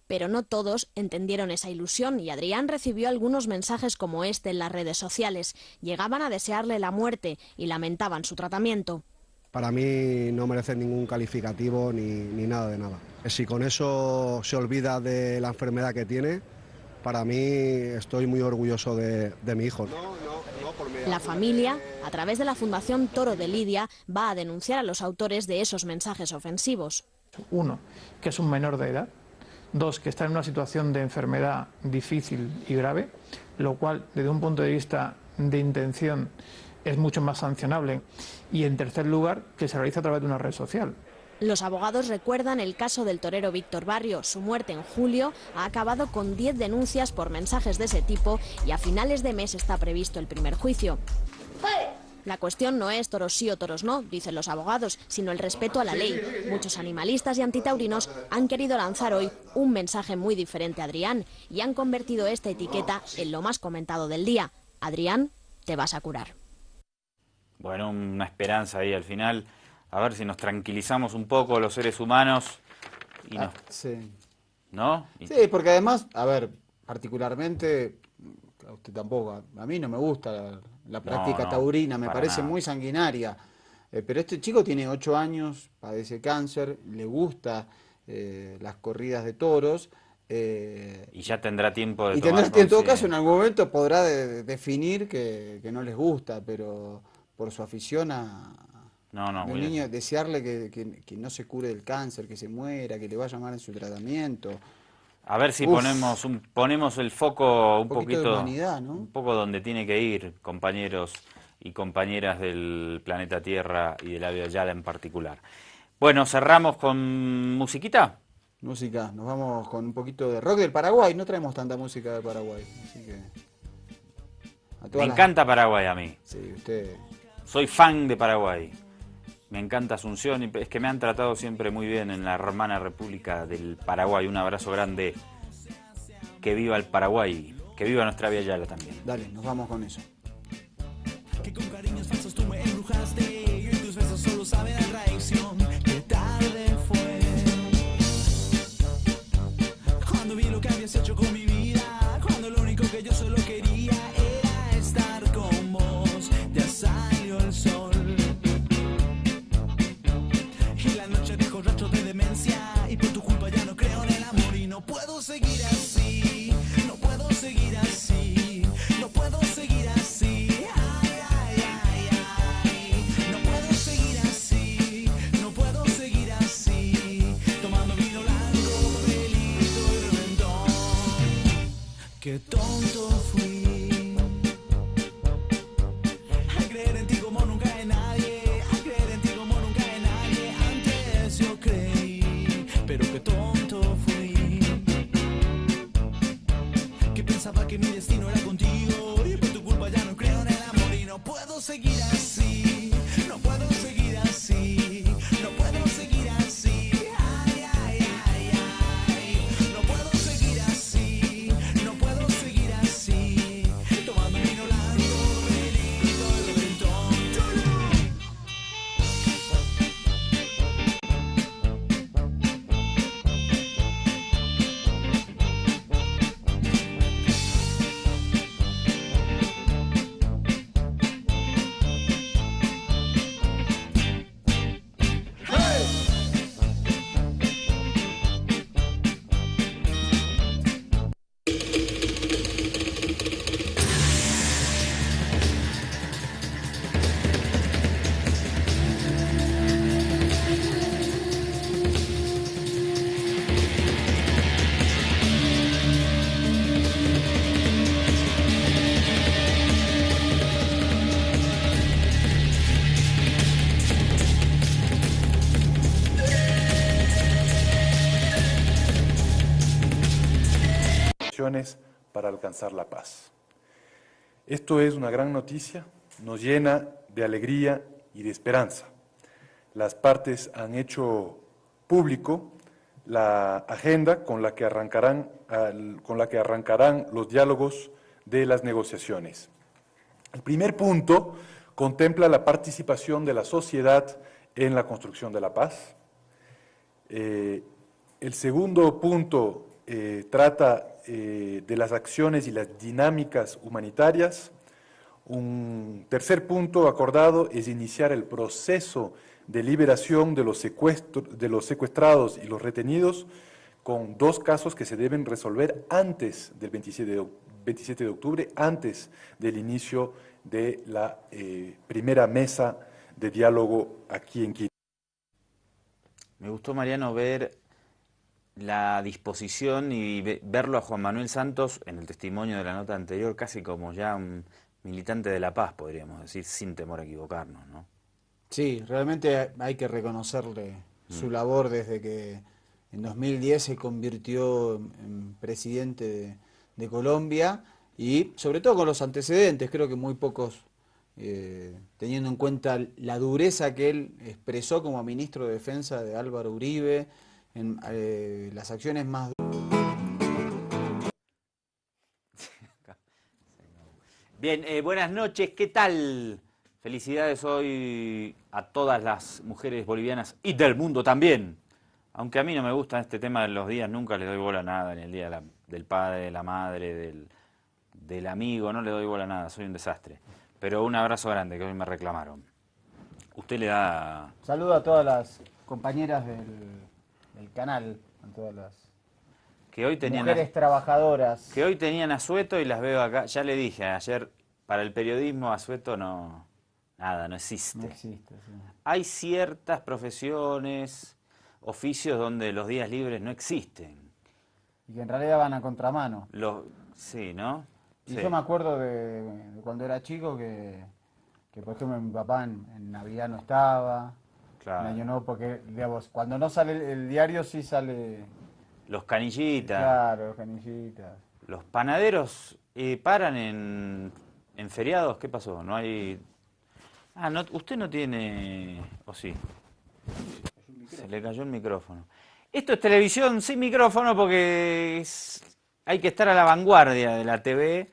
Speaker 4: Pero no todos entendieron esa ilusión y Adrián recibió algunos mensajes como este en las redes sociales. Llegaban a desearle la muerte y lamentaban su tratamiento.
Speaker 6: Para mí no merece ningún calificativo ni nada de nada. Si con eso se olvida de la enfermedad que tiene, para mí estoy muy orgulloso de mi hijo.
Speaker 4: La familia, a través de la Fundación Toro de Lidia, va a denunciar a los autores de esos mensajes ofensivos.
Speaker 24: Uno, que es un menor de edad. Dos, que está en una situación de enfermedad difícil y grave, lo cual, desde un punto de vista de intención, es mucho más sancionable. Y, en tercer lugar, que se realiza a través de una red social.
Speaker 4: Los abogados recuerdan el caso del torero Víctor Barrio. Su muerte en julio ha acabado con 10 denuncias por mensajes de ese tipo y a finales de mes está previsto el primer juicio. La cuestión no es toros sí o toros no, dicen los abogados, sino el respeto a la ley. Muchos animalistas y antitaurinos han querido lanzar hoy un mensaje muy diferente a Adrián y han convertido esta etiqueta en lo más comentado del día. Adrián, te vas a curar.
Speaker 1: Bueno, una esperanza ahí al final. A ver si nos tranquilizamos un poco los seres humanos. Y
Speaker 2: sí.
Speaker 1: ¿No?
Speaker 2: Sí, porque además, a ver, particularmente, a usted tampoco, a mí no me gusta la práctica taurina, me parece muy sanguinaria. Pero este chico tiene 8 años, padece cáncer, le gusta las corridas de toros.
Speaker 1: Y ya tendrá tiempo de
Speaker 2: y
Speaker 1: tomar
Speaker 2: tendrá, en todo caso, en algún momento podrá definir que no les gusta, pero por su afición a un niño, desearle que no se cure del cáncer, que se muera, que le vaya mal en su tratamiento.
Speaker 1: A ver si ponemos el foco un poquito
Speaker 2: de humanidad, ¿no?
Speaker 1: Un poco donde tiene que ir, compañeros y compañeras del planeta Tierra y de la Via Yala en particular. Bueno, cerramos con musiquita.
Speaker 2: Música, nos vamos con un poquito de rock del Paraguay. No traemos tanta música de Paraguay, así que
Speaker 1: me encanta Paraguay a mí.
Speaker 2: Sí, usted.
Speaker 1: Soy fan de Paraguay. Me encanta Asunción y es que me han tratado siempre muy bien en la hermana República del Paraguay. Un abrazo grande. Que viva el Paraguay. Que viva nuestra Via Yala también.
Speaker 2: Dale, nos vamos con eso.
Speaker 10: Que con cariños falsos tú me embrujaste y hoy tus besos solo saben a traición. Qué tarde fue cuando vi lo que habías hecho con mi vida, cuando lo único que yo solo quería era estar con vos. Ya salió el sol y la noche dejó rastros de demencia y por tu culpa ya no creo en el amor y no puedo seguir así, no puedo seguir así, no puedo seguir así. No puedo seguir así, no puedo seguir así, tomando vino blanco, papelito y reventón. Qué tonto fui a creer en ti como nunca en nadie, a creer en ti como nunca en nadie. Antes yo creí, pero qué tonto fui, que pensaba que mi destino era contigo y por tu culpa ya no creo en el amor y no puedo seguir así, no puedo seguir así, no puedo seguir así, ay, ay, ay, ay, no puedo seguir así,
Speaker 3: negociaciones para alcanzar la paz. Esto es una gran noticia, nos llena de alegría y de esperanza. Las partes han hecho público la agenda con la que arrancarán los diálogos de las negociaciones. El primer punto contempla la participación de la sociedad en la construcción de la paz. El segundo punto trata de las acciones y las dinámicas humanitarias. Un tercer punto acordado es iniciar el proceso de liberación de los secuestrados y los retenidos, con 2 casos que se deben resolver antes del 27 de octubre, antes del inicio de la primera mesa de diálogo aquí en Quito.
Speaker 1: Me gustó, Mariano, ver la disposición y verlo a Juan Manuel Santos en el testimonio de la nota anterior, casi como ya un militante de la paz, podríamos decir, sin temor a equivocarnos, ¿no?
Speaker 2: Sí, realmente hay que reconocerle su labor desde que en 2010 se convirtió en presidente de Colombia, y sobre todo con los antecedentes, creo que muy pocos, teniendo en cuenta la dureza que él expresó como ministro de Defensa de Álvaro Uribe, en las acciones más...
Speaker 1: Bien, buenas noches, ¿qué tal? Felicidades hoy a todas las mujeres bolivianas y del mundo también. Aunque a mí no me gusta este tema de los días, nunca le doy bola a nada, ni el día del padre, de la madre, del amigo, no le doy bola a nada, soy un desastre. Pero un abrazo grande, que hoy me reclamaron. Usted le da...
Speaker 2: Saludo a todas las compañeras del canal, a todas las
Speaker 1: que hoy tenían
Speaker 2: mujeres trabajadoras.
Speaker 1: Que hoy tenían asueto y las veo acá. Ya le dije ayer, para el periodismo asueto no... Nada, no existe.
Speaker 2: No existe, sí.
Speaker 1: Hay ciertas profesiones, oficios donde los días libres no existen.
Speaker 2: Y que en realidad van a contramano.
Speaker 1: Sí, ¿no?
Speaker 2: Y
Speaker 1: sí.
Speaker 2: yo me acuerdo de cuando era chico que por ejemplo mi papá en Navidad no estaba,
Speaker 1: claro.
Speaker 2: En Año Nuevo, porque digamos, cuando no sale el diario sí sale...
Speaker 1: Los canillitas.
Speaker 2: Claro, los canillitas.
Speaker 1: Los panaderos paran en feriados, ¿qué pasó? No hay... Ah, no, usted no tiene... ¿O sí? Se le cayó el micrófono. Esto es televisión sin micrófono porque hay que estar a la vanguardia de la TV,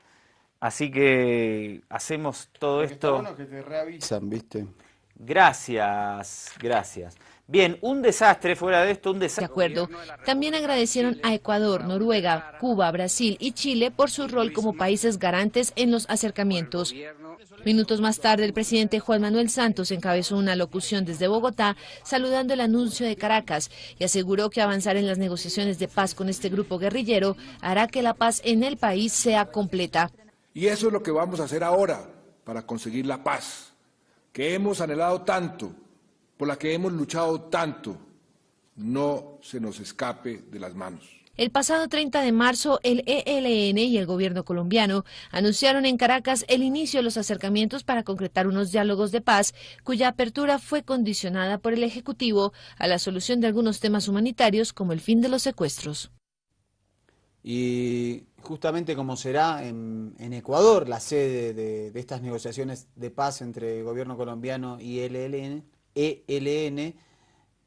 Speaker 1: así que hacemos todo esto...
Speaker 2: Está bueno que te reavisan, ¿viste?
Speaker 1: Gracias, gracias. Bien, un desastre fuera de esto, un desastre.
Speaker 7: De acuerdo. También agradecieron a Ecuador, Noruega, Cuba, Brasil y Chile por su rol como países garantes en los acercamientos. Minutos más tarde, el presidente Juan Manuel Santos encabezó una locución desde Bogotá, saludando el anuncio de Caracas, y aseguró que avanzar en las negociaciones de paz con este grupo guerrillero hará que la paz en el país sea completa.
Speaker 8: Y eso es lo que vamos a hacer ahora para conseguir la paz, que hemos anhelado tanto, por la que hemos luchado tanto, no se nos escape de las manos.
Speaker 7: El pasado 30 de marzo, el ELN y el gobierno colombiano anunciaron en Caracas el inicio de los acercamientos para concretar unos diálogos de paz, cuya apertura fue condicionada por el Ejecutivo a la solución de algunos temas humanitarios como el fin de los secuestros.
Speaker 2: Y justamente como será en Ecuador la sede de estas negociaciones de paz entre el gobierno colombiano y ELN,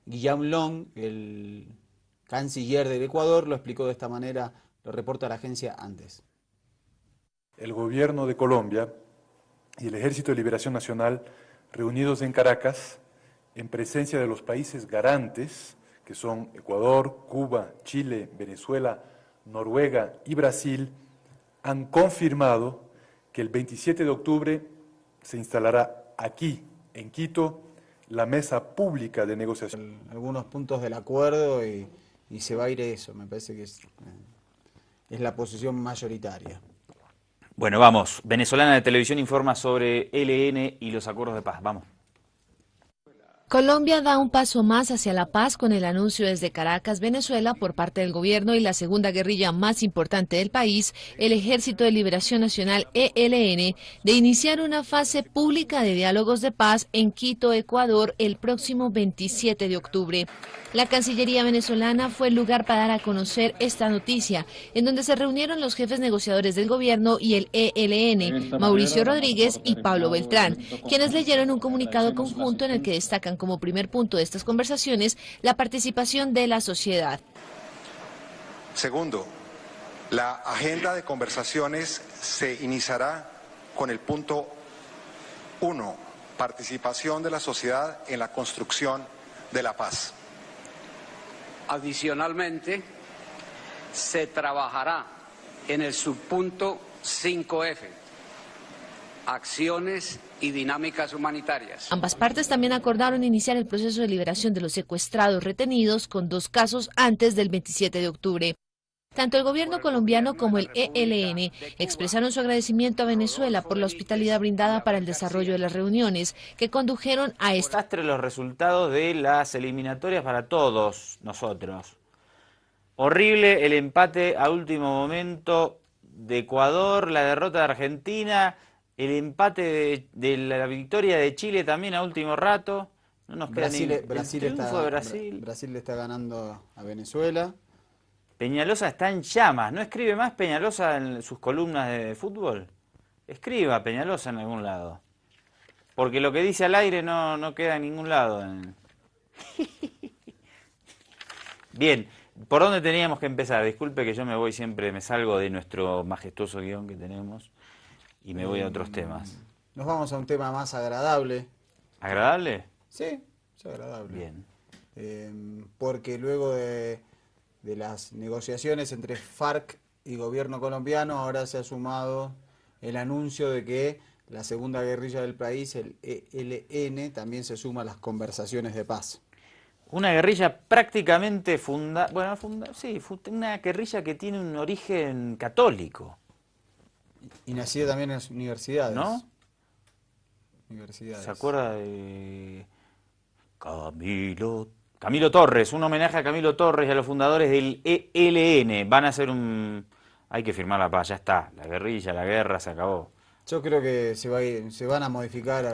Speaker 2: Guillaume Long, el canciller del Ecuador, lo explicó de esta manera, lo reporta la agencia Andes.
Speaker 3: El gobierno de Colombia y el Ejército de Liberación Nacional, reunidos en Caracas, en presencia de los países garantes, que son Ecuador, Cuba, Chile, Venezuela, Noruega y Brasil, han confirmado que el 27 de octubre se instalará aquí, en Quito, la mesa pública de negociación.
Speaker 2: Algunos puntos del acuerdo y se va a ir eso, me parece que es la posición mayoritaria.
Speaker 1: Bueno, vamos. Venezolana de Televisión informa sobre ELN y los acuerdos de paz. Vamos.
Speaker 7: Colombia da un paso más hacia la paz con el anuncio desde Caracas, Venezuela, por parte del gobierno y la segunda guerrilla más importante del país, el Ejército de Liberación Nacional ELN, de iniciar una fase pública de diálogos de paz en Quito, Ecuador, el próximo 27 de octubre. La Cancillería venezolana fue el lugar para dar a conocer esta noticia, en donde se reunieron los jefes negociadores del gobierno y el ELN, Mauricio Rodríguez y Pablo Beltrán, quienes leyeron un comunicado conjunto en el que destacan como primer punto de estas conversaciones la participación de la sociedad.
Speaker 9: Segundo, la agenda de conversaciones se iniciará con el punto 1, participación de la sociedad en la construcción de la paz.
Speaker 11: Adicionalmente, se trabajará en el subpunto 5F, acciones y dinámicas humanitarias.
Speaker 7: Ambas partes también acordaron iniciar el proceso de liberación de los secuestrados retenidos con 2 casos antes del 27 de octubre. Tanto el gobierno colombiano como el ELN expresaron su agradecimiento a Venezuela por la hospitalidad brindada para el desarrollo de las reuniones que condujeron a este
Speaker 1: desastre. Los resultados de las eliminatorias para todos nosotros. Horrible el empate a último momento de Ecuador, la derrota de Argentina, el empate de la victoria de Chile también a último rato. No nos queda
Speaker 2: Brasil le está ganando a Venezuela.
Speaker 1: Peñalosa está en llamas. ¿No escribe más Peñalosa en sus columnas de fútbol? Escriba Peñalosa en algún lado. Porque lo que dice al aire no queda en ningún lado. Bien, ¿por dónde teníamos que empezar? Disculpe que yo me voy siempre, me salgo de nuestro majestuoso guión que tenemos y me voy a otros temas.
Speaker 2: Nos vamos a un tema más agradable.
Speaker 1: ¿Agradable?
Speaker 2: Sí, es agradable.
Speaker 1: Bien.
Speaker 2: Porque luego de las negociaciones entre FARC y gobierno colombiano, ahora se ha sumado el anuncio de que la segunda guerrilla del país, el ELN, también se suma a las conversaciones de paz.
Speaker 1: Una guerrilla prácticamente una guerrilla que tiene un origen católico.
Speaker 2: Y nacida también en las universidades.
Speaker 1: ¿No?
Speaker 2: Universidades.
Speaker 1: ¿Se acuerda de Camilo Torres? Un homenaje a Camilo Torres y a los fundadores del ELN. Van a hacer hay que firmar la paz, ya está. La guerrilla, la guerra, se acabó.
Speaker 2: Yo creo que se van a modificar